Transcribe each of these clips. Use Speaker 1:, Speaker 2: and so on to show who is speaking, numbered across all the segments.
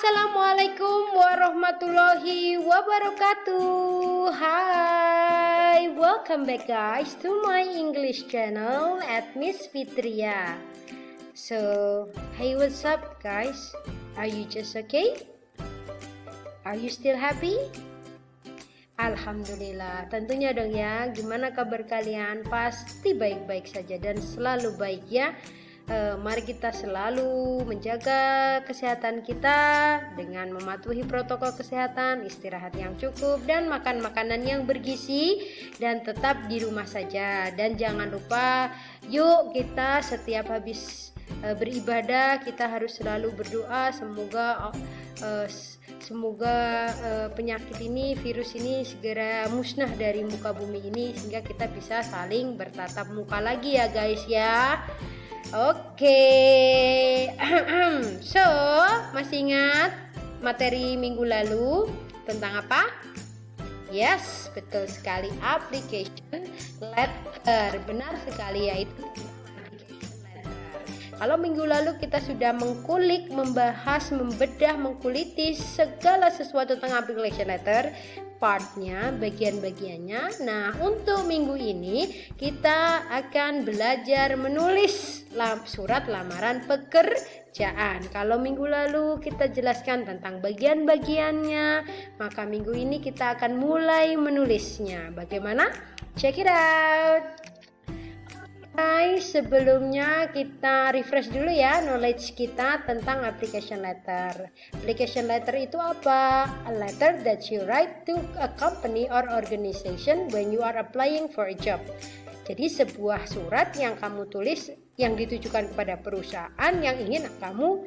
Speaker 1: Assalamualaikum warahmatullahi wabarakatuh. Hi, welcome back guys to my English channel at Miss Fitria. So, hey, what's up guys? Are you just okay? Are you still happy? Alhamdulillah, tentunya dong ya. Gimana kabar kalian? Pasti baik-baik saja dan selalu baik ya. Mari kita selalu menjaga kesehatan kita dengan mematuhi protokol kesehatan, istirahat yang cukup, dan makan makanan yang bergizi, dan tetap di rumah saja. Dan jangan lupa, yuk kita setiap habis beribadah kita harus selalu berdoa semoga penyakit ini, virus ini segera musnah dari muka bumi ini, sehingga kita bisa saling bertatap muka lagi ya guys ya. Oke. So, masih ingat materi minggu lalu tentang apa? Yes, betul sekali, application letter. Benar sekali, yaitu application letter. Kalau minggu lalu kita sudah mengkulik, membahas, membedah, mengkuliti segala sesuatu tentang application letter, partnya, bagian-bagiannya. Nah, untuk minggu ini kita akan belajar menulis surat lamaran pekerjaan. Kalau minggu lalu kita jelaskan tentang bagian-bagiannya, maka minggu ini kita akan mulai menulisnya. Bagaimana? Check it out. Hai, sebelumnya kita refresh dulu ya knowledge kita tentang application letter. Application letter itu apa? A letter that you write to a company or organization when you are applying for a job. Jadi sebuah surat yang kamu tulis yang ditujukan kepada perusahaan yang ingin kamu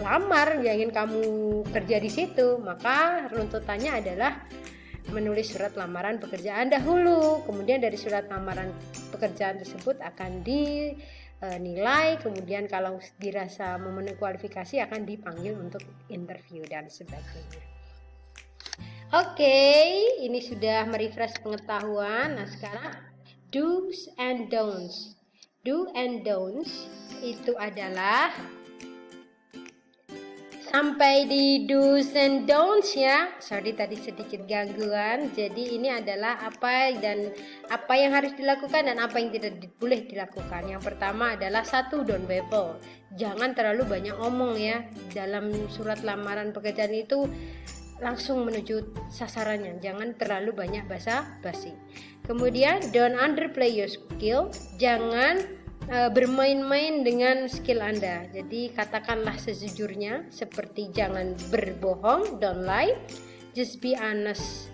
Speaker 1: lamar, yang ingin kamu kerja di situ. Maka runtutannya adalah menulis surat lamaran pekerjaan dahulu, kemudian dari surat lamaran pekerjaan tersebut akan dinilai, kemudian kalau dirasa memenuhi kualifikasi akan dipanggil untuk interview dan sebagainya. Oke, ini sudah merefresh pengetahuan. Nah, sekarang do's and don'ts. Do and don'ts itu adalah sampai di do's and don'ts ya. Sorry tadi sedikit gangguan. Jadi ini adalah apa yang harus dilakukan dan apa yang tidak boleh dilakukan. Yang pertama adalah don't babble. Jangan terlalu banyak omong ya. Dalam surat lamaran pekerjaan itu langsung menuju sasarannya. Jangan terlalu banyak basa-basi. Kemudian don't underplay your skill. Jangan bermain-main dengan skill Anda. Jadi katakanlah sejujurnya, seperti jangan berbohong, don't lie, just be honest,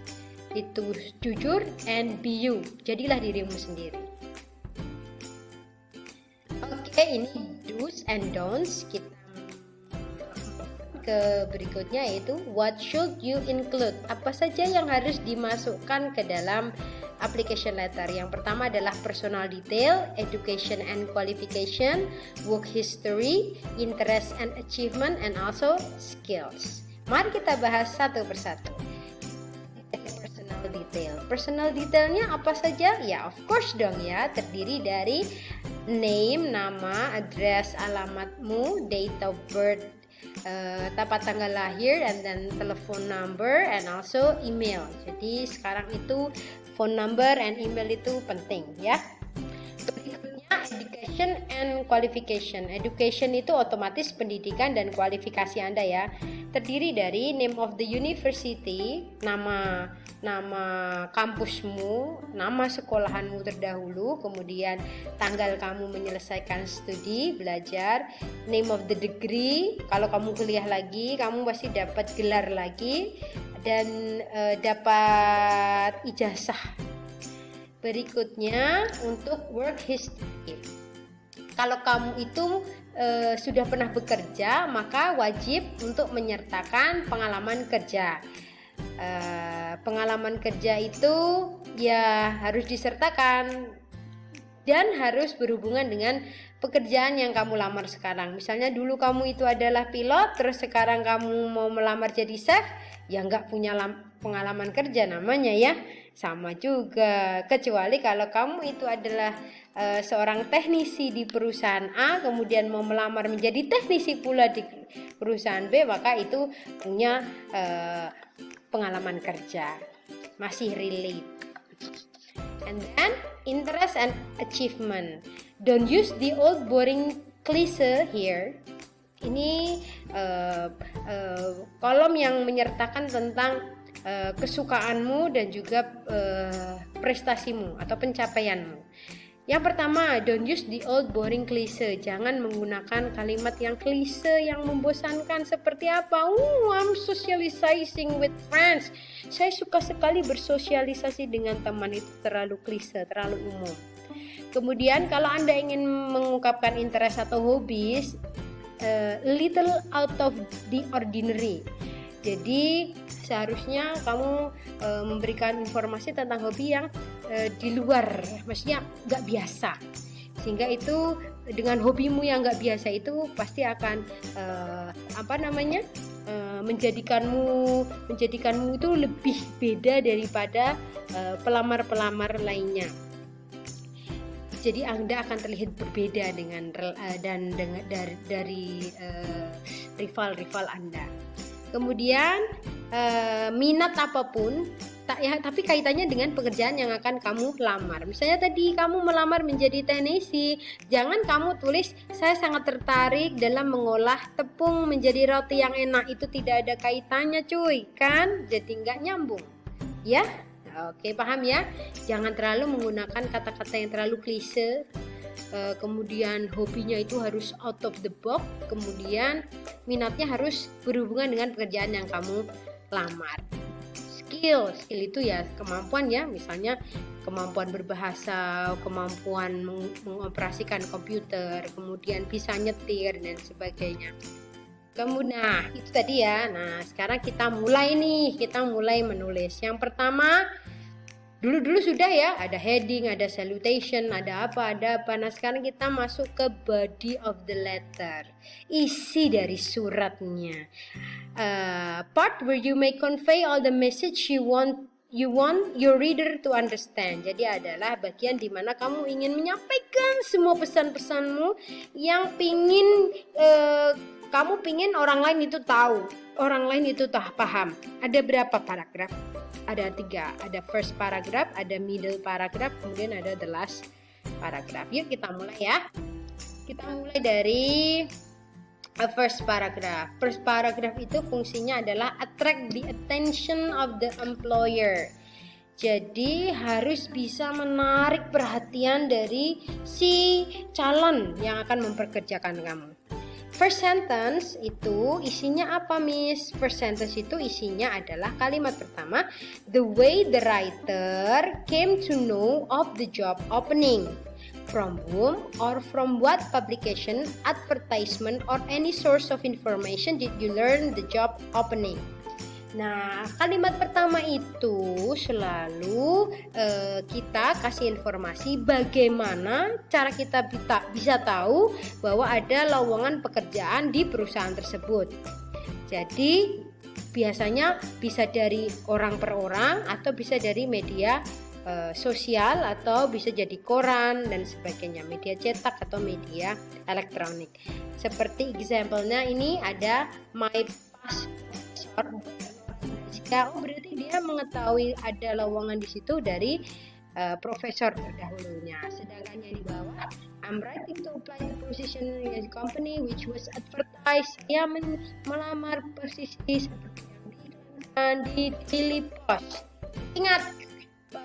Speaker 1: itu jujur, and be you, jadilah dirimu sendiri. Oke, ini do's and don'ts. Kita ke berikutnya, yaitu what should you include. Apa saja yang harus dimasukkan ke dalam application letter. Yang pertama adalah personal detail, education and qualification, work history, interest and achievement, and also skills. Mari kita bahas satu persatu. Personal detail. Personal detailnya apa saja? Ya, of course dong ya, terdiri dari name, nama, address, alamatmu, date of birth, tempat tanggal lahir, and then telephone number, and also email. Jadi sekarang itu phone number and email itu penting ya. Berikutnya education and qualification. Education itu otomatis pendidikan dan kualifikasi Anda ya. Terdiri dari name of the university, nama kampusmu, nama sekolahanmu terdahulu, kemudian tanggal kamu menyelesaikan studi, belajar, name of the degree, kalau kamu kuliah lagi, kamu pasti dapat gelar lagi, dan dapat ijazah. Berikutnya untuk work history. Kalau kamu itu sudah pernah bekerja, maka wajib untuk menyertakan pengalaman kerja. Pengalaman kerja itu ya harus disertakan dan harus berhubungan dengan pekerjaan yang kamu lamar sekarang. Misalnya dulu kamu itu adalah pilot, terus sekarang kamu mau melamar jadi chef, ya nggak punya pengalaman kerja namanya ya. Sama juga, kecuali kalau kamu itu adalah seorang teknisi di perusahaan A, kemudian mau melamar menjadi teknisi pula di perusahaan B, maka itu punya pengalaman kerja, masih relate. And then interest and achievement. Don't use the old boring cliche here. Ini kolom yang menyertakan tentang kesukaanmu dan juga prestasimu atau pencapaianmu. Yang pertama, don't use the old boring cliche. Jangan menggunakan kalimat yang klise, yang membosankan seperti apa. I'm socializing with friends. Saya suka sekali bersosialisasi dengan teman. Itu terlalu klise, terlalu umum. Kemudian kalau Anda ingin mengungkapkan interest atau hobbies, little out of the ordinary. Jadi seharusnya kamu memberikan informasi tentang hobi yang di luar, maksudnya nggak biasa, sehingga itu dengan hobimu yang nggak biasa itu pasti akan menjadikanmu itu lebih beda daripada pelamar-pelamar lainnya. Jadi Anda akan terlihat berbeda dari rival-rival Anda. Kemudian minat apapun, tapi kaitannya dengan pekerjaan yang akan kamu lamar. Misalnya tadi kamu melamar menjadi teknisi, jangan kamu tulis saya sangat tertarik dalam mengolah tepung menjadi roti yang enak. Itu tidak ada kaitannya cuy, kan? Jadi nggak nyambung, ya? Oke, paham ya? Jangan terlalu menggunakan kata-kata yang terlalu klise. Kemudian hobinya itu harus out of the box, kemudian minatnya harus berhubungan dengan pekerjaan yang kamu lamar. Skill itu ya kemampuan ya, misalnya kemampuan berbahasa, kemampuan mengoperasikan komputer, kemudian bisa nyetir dan sebagainya. Kemudian itu tadi ya. Nah sekarang kita mulai menulis. Yang pertama, dulu sudah ya, ada heading, ada salutation, ada apa. Nah sekarang kita masuk ke body of the letter, isi dari suratnya. Part where you may convey all the message you want your reader to understand. Jadi adalah bagian di mana kamu ingin menyampaikan semua pesan-pesanmu yang kamu pingin orang lain itu tahu, orang lain itu paham. Ada berapa paragraf? Ada 3, ada first paragraph, ada middle paragraph, kemudian ada the last paragraph. Yuk kita mulai ya. Kita mulai dari first paragraph. First paragraph itu fungsinya adalah attract the attention of the employer. Jadi harus bisa menarik perhatian dari si calon yang akan memperkerjakan kamu. First sentence itu isinya apa, Miss? First sentence itu isinya adalah kalimat pertama, the way the writer came to know of the job opening, from whom or from what publication, advertisement, or any source of information did you learn the job opening. Nah, kalimat pertama itu selalu kita kasih informasi bagaimana cara kita bisa tahu bahwa ada lowongan pekerjaan di perusahaan tersebut. Jadi, biasanya bisa dari orang per orang atau bisa dari media sosial atau bisa jadi koran dan sebagainya, media cetak atau media elektronik. Seperti example-nya ini ada my passport. Berarti dia mengetahui ada lowongan di situ dari profesor terdahulunya. Sedangkan yang di bawah, I'm writing to apply the position in a company which was advertised. Dia melamar posisi seperti yang diiklankan di Daily Post. Ingat,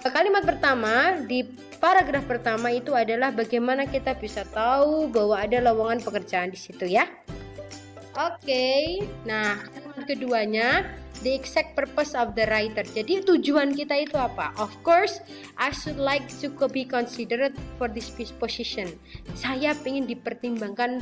Speaker 1: kalimat pertama di paragraf pertama itu adalah bagaimana kita bisa tahu bahwa ada lowongan pekerjaan di situ ya. Oke, nah kalimat keduanya, the exact purpose of the writer. Jadi tujuan kita itu apa? Of course, I should like to be considered for this position. Saya ingin dipertimbangkan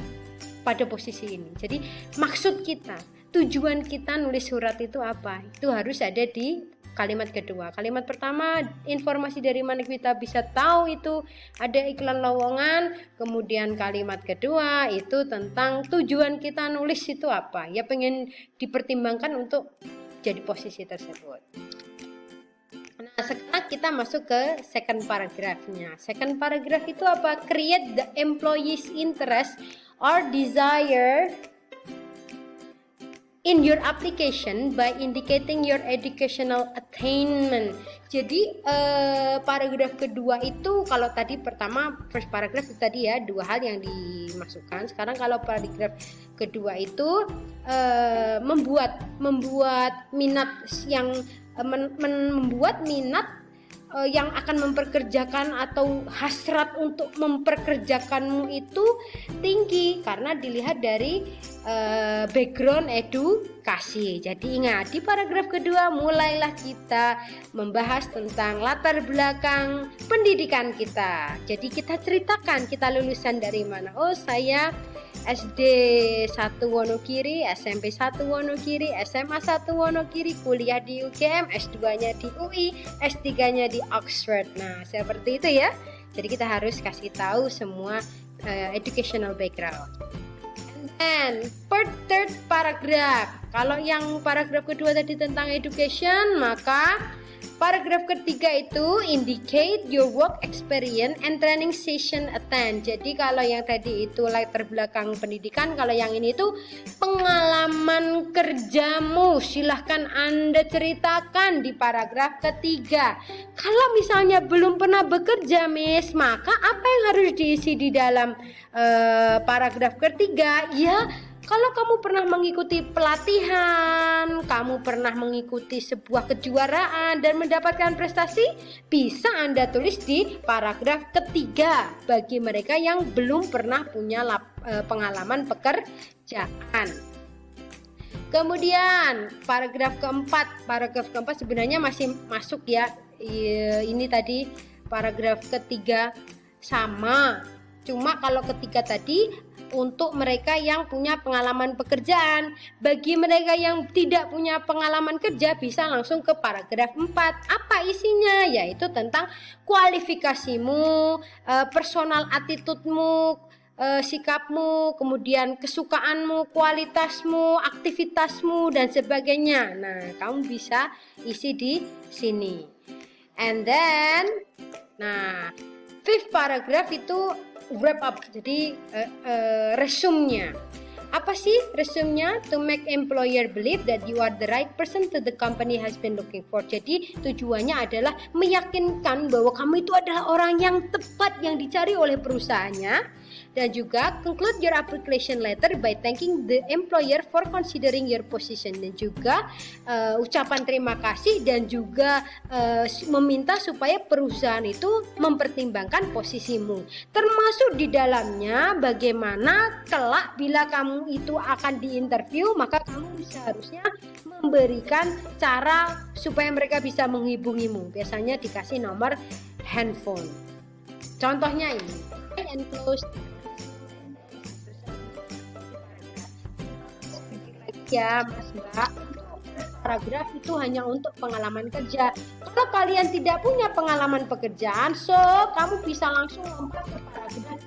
Speaker 1: pada posisi ini. Jadi maksud kita, tujuan kita nulis surat itu apa? Itu harus ada di kalimat kedua. Kalimat pertama, informasi dari mana kita bisa tahu itu ada iklan lowongan. Kemudian kalimat kedua itu tentang tujuan kita nulis itu apa. Ya pengen dipertimbangkan untuk jadi posisi tersebut. Nah sekarang kita masuk ke second paragraph-nya. Second paragraph itu apa? Create the employee's interest or desire in your application by indicating your educational attainment. Jadi paragraf kedua itu, kalau tadi pertama first paragraph itu tadi ya, dua hal yang dimasukkan. Sekarang kalau paragraf kedua itu membuat minat yang membuat minat yang akan memperkerjakan atau hasrat untuk memperkerjakanmu itu tinggi karena dilihat dari background edukasi. Jadi ingat, di paragraf kedua mulailah kita membahas tentang latar belakang pendidikan kita. Jadi kita ceritakan kita lulusan dari mana. Oh, saya SD 1 Wonogiri, SMP 1 Wonogiri, SMA 1 Wonogiri, kuliah di UGM, S2-nya di UI, S3-nya di Oxford. Nah, seperti itu ya. Jadi kita harus kasih tahu semua educational background. And third paragraph. Kalau yang paragraf kedua tadi tentang education, maka paragraf ketiga itu indicate your work experience and training session attend. Jadi kalau yang tadi itu latar belakang pendidikan, kalau yang ini itu pengalaman kerjamu. Silahkan Anda ceritakan di paragraf ketiga. Kalau misalnya belum pernah bekerja, Miss, maka apa yang harus diisi di dalam paragraf ketiga? Ya, kalau kamu pernah mengikuti pelatihan, kamu pernah mengikuti sebuah kejuaraan dan mendapatkan prestasi, bisa Anda tulis di paragraf ketiga bagi mereka yang belum pernah punya pengalaman pekerjaan. Kemudian paragraf keempat sebenarnya masih masuk ya. Ini tadi paragraf ketiga sama. Cuma kalau ketiga tadi untuk mereka yang punya pengalaman pekerjaan. Bagi mereka yang tidak punya pengalaman kerja bisa langsung ke paragraf 4. Apa isinya? Yaitu tentang kualifikasimu, personal attitude-mu, sikapmu, kemudian kesukaanmu, kualitasmu, aktivitasmu dan sebagainya. Nah, kamu bisa isi di sini. And then fifth paragraph itu wrap up. Jadi resume-nya. Apa sih resume-nya? To make employer believe that you are the right person to the company has been looking for. Jadi tujuannya adalah meyakinkan bahwa kamu itu adalah orang yang tepat yang dicari oleh perusahaannya. Dan juga conclude your application letter by thanking the employer for considering your position. Dan juga ucapan terima kasih dan juga meminta supaya perusahaan itu mempertimbangkan posisimu. Termasuk di dalamnya bagaimana kelak bila kamu itu akan diinterview, maka kamu seharusnya memberikan cara supaya mereka bisa menghubungimu. Biasanya dikasih nomor handphone. Contohnya ini. And close. Ya Mas Mbak, paragraf itu hanya untuk pengalaman kerja. Kalau kalian tidak punya pengalaman pekerjaan, so kamu bisa langsung lompat ke paragraf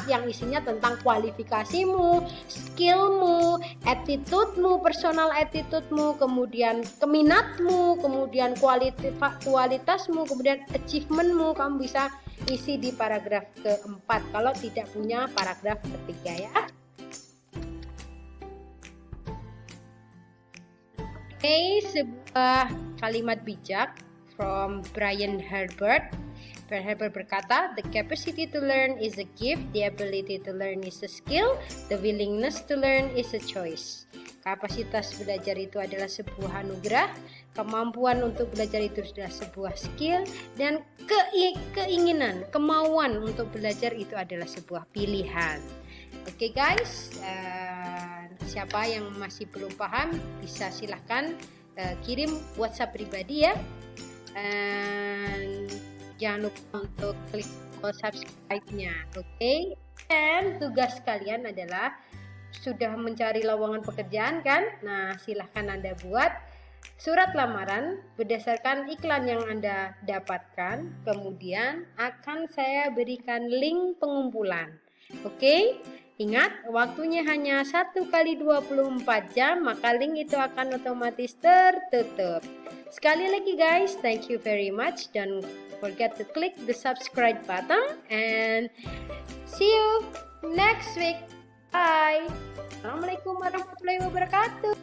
Speaker 1: 4 yang isinya tentang kualifikasimu, skillmu, attitude-mu, personal attitude-mu, kemudian keminatmu, kemudian kualitasmu, kemudian achievement-mu. Kamu bisa isi di paragraf keempat kalau tidak punya paragraf ketiga ya. Oke, sebuah kalimat bijak from Brian Herbert. Brian Herbert berkata, the capacity to learn is a gift, the ability to learn is a skill, the willingness to learn is a choice. Kapasitas belajar itu adalah sebuah anugerah, kemampuan untuk belajar itu adalah sebuah skill, dan keinginan, kemauan untuk belajar itu adalah sebuah pilihan. Oke guys, siapa yang masih belum paham bisa silahkan kirim WhatsApp pribadi ya. Jangan lupa untuk klik subscribe-nya. Oke. Dan tugas kalian adalah sudah mencari lowongan pekerjaan kan? Nah, silahkan Anda buat surat lamaran berdasarkan iklan yang Anda dapatkan. Kemudian akan saya berikan link pengumpulan. Oke? Ingat, waktunya hanya 1 kali 24 jam, maka link itu akan otomatis tertutup. Sekali lagi guys, thank you very much. Don't forget to click the subscribe button and see you next week. Bye. Assalamualaikum warahmatullahi wabarakatuh.